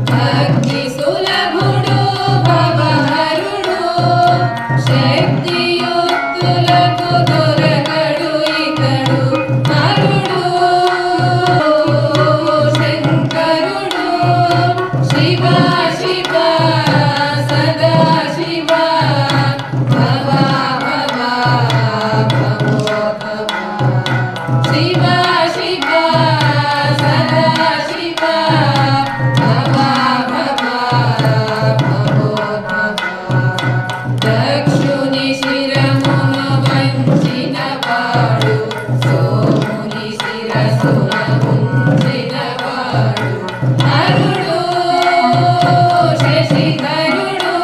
భక్తి సులభుడు భవహరుడు శక్తియుక్తులకు దొరకడు ఇతడు హరుడు శంకరుడు శివ శివ సదా శివ భవ భవ భవో భవ శివ శివ సదా శివ భవ భవ భవో భవ దక్షుని శిరమును వంచిన వాడు సోముని శిరసున ఉంచిన వాడు హరుడు శశిధరుడు